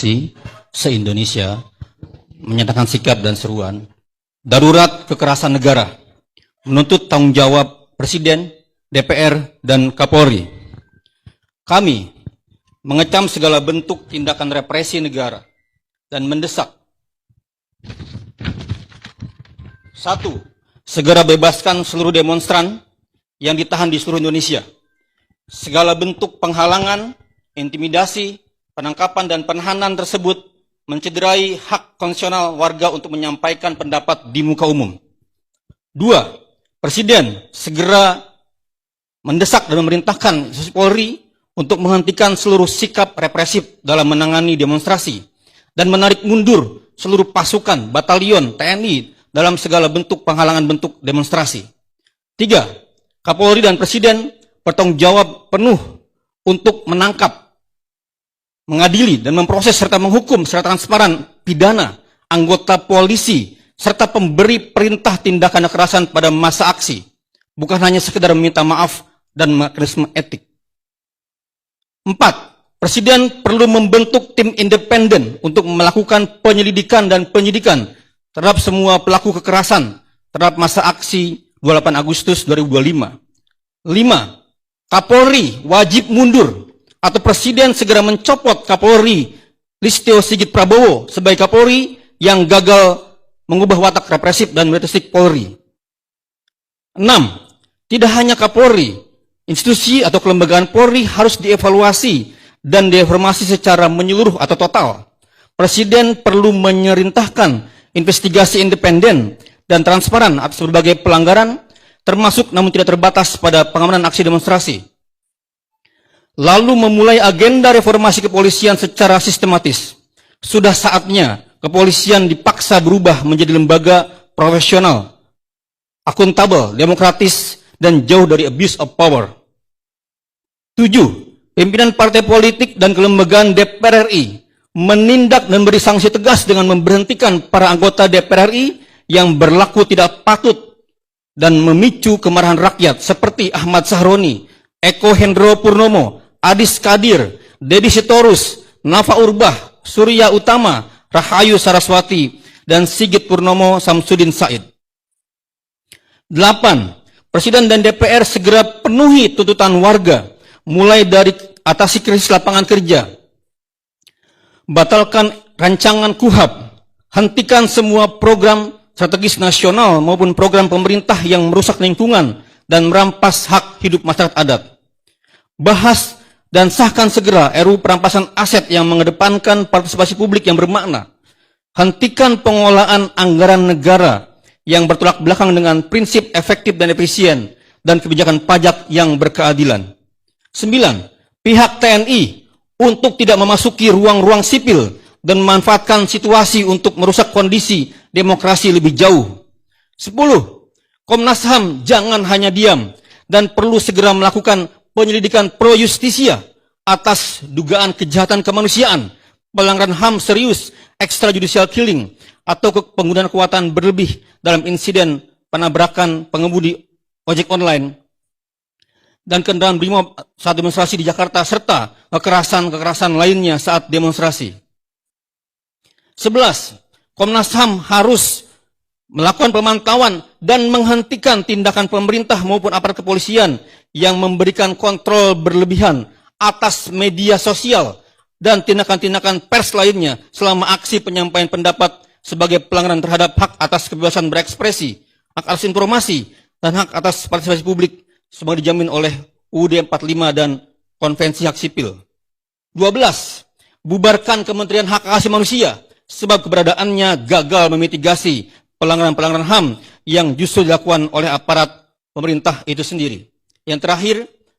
Demokrasi se-Indonesia menyatakan sikap dan seruan darurat kekerasan negara, menuntut tanggung jawab Presiden, DPR, dan Kapolri. Kami mengecam segala bentuk tindakan represi negara dan mendesak: 1. Segera bebaskan seluruh demonstran yang ditahan di seluruh Indonesia. Segala bentuk penghalangan, intimidasi, penangkapan dan penahanan tersebut mencederai hak konstitusional warga untuk menyampaikan pendapat di muka umum. 2. Presiden segera mendesak dan memerintahkan institusi Polri untuk menghentikan seluruh sikap represif dalam menangani demonstrasi dan menarik mundur seluruh pasukan, batalion, TNI dalam segala bentuk penghalangan bentuk demonstrasi. 3. Kapolri dan Presiden bertanggung jawab penuh untuk menangkap, mengadili dan memproses serta menghukum secara transparan pidana anggota polisi serta pemberi perintah tindakan kekerasan pada masa aksi, bukan hanya sekedar meminta maaf dan mekanisme etik. 4. Presiden perlu membentuk tim independen untuk melakukan penyelidikan dan penyidikan terhadap semua pelaku kekerasan terhadap masa aksi 28 Agustus 2025. 5. Kapolri wajib mundur atau Presiden segera mencopot Kapolri Listio Sigit Prabowo sebagai Kapolri yang gagal mengubah watak represif dan militeristik Polri. 6. Tidak hanya Kapolri, institusi atau kelembagaan Polri harus dievaluasi dan direformasi secara menyeluruh atau total. Presiden perlu memerintahkan investigasi independen dan transparan atas berbagai pelanggaran, termasuk namun tidak terbatas pada pengamanan aksi demonstrasi. Lalu memulai agenda reformasi kepolisian secara sistematis. Sudah saatnya kepolisian dipaksa berubah menjadi lembaga profesional, akuntabel, demokratis, dan jauh dari abuse of power. 7. Pimpinan partai politik dan kelembagaan DPR RI menindak dan beri sanksi tegas dengan memberhentikan para anggota DPR RI yang berlaku tidak patut dan memicu kemarahan rakyat seperti Ahmad Sahroni, Eko Hendro Purnomo, Adis Kadir, Dedi Sitorus, Nafa Urbah, Surya Utama, Rahayu Saraswati, dan Sigit Purnomo Samsudin Said. 8. Presiden dan DPR segera penuhi tuntutan warga, mulai dari atasi krisis lapangan kerja, batalkan rancangan KUHP, hentikan semua program strategis nasional maupun program pemerintah yang merusak lingkungan dan merampas hak hidup masyarakat adat. Bahas dan sahkan segera RUU perampasan aset yang mengedepankan partisipasi publik yang bermakna. Hentikan pengolahan anggaran negara yang bertolak belakang dengan prinsip efektif dan efisien dan kebijakan pajak yang berkeadilan. 9. Pihak TNI untuk tidak memasuki ruang-ruang sipil dan memanfaatkan situasi untuk merusak kondisi demokrasi lebih jauh. 10. Komnas HAM jangan hanya diam dan perlu segera melakukan penyelidikan pro justisia atas dugaan kejahatan kemanusiaan, pelanggaran HAM serius, extrajudicial killing, atau penggunaan kekuatan berlebih dalam insiden penabrakan pengemudi ojek online dan kendaraan BRIMOB saat demonstrasi di Jakarta, serta kekerasan-kekerasan lainnya saat demonstrasi. 11. Komnas HAM harus melakukan pemantauan dan menghentikan tindakan pemerintah maupun aparat kepolisian yang memberikan kontrol berlebihan atas media sosial dan tindakan-tindakan pers lainnya selama aksi penyampaian pendapat sebagai pelanggaran terhadap hak atas kebebasan berekspresi, hak atas informasi, dan hak atas partisipasi publik sebagai dijamin oleh UUD 45 dan Konvensi Hak Sipil. 12. Bubarkan Kementerian Hak Asasi Manusia sebab keberadaannya gagal memitigasi pelanggaran-pelanggaran HAM yang justru dilakukan oleh aparat pemerintah itu sendiri. Yang terakhir,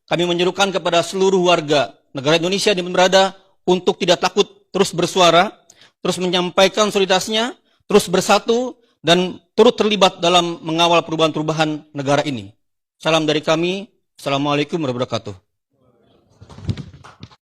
kami menyerukan kepada seluruh warga negara Indonesia di mana berada untuk tidak takut terus bersuara, terus menyampaikan solidaritasnya, terus bersatu, dan turut terlibat dalam mengawal perubahan-perubahan negara ini. Salam dari kami. Assalamualaikum warahmatullahi wabarakatuh.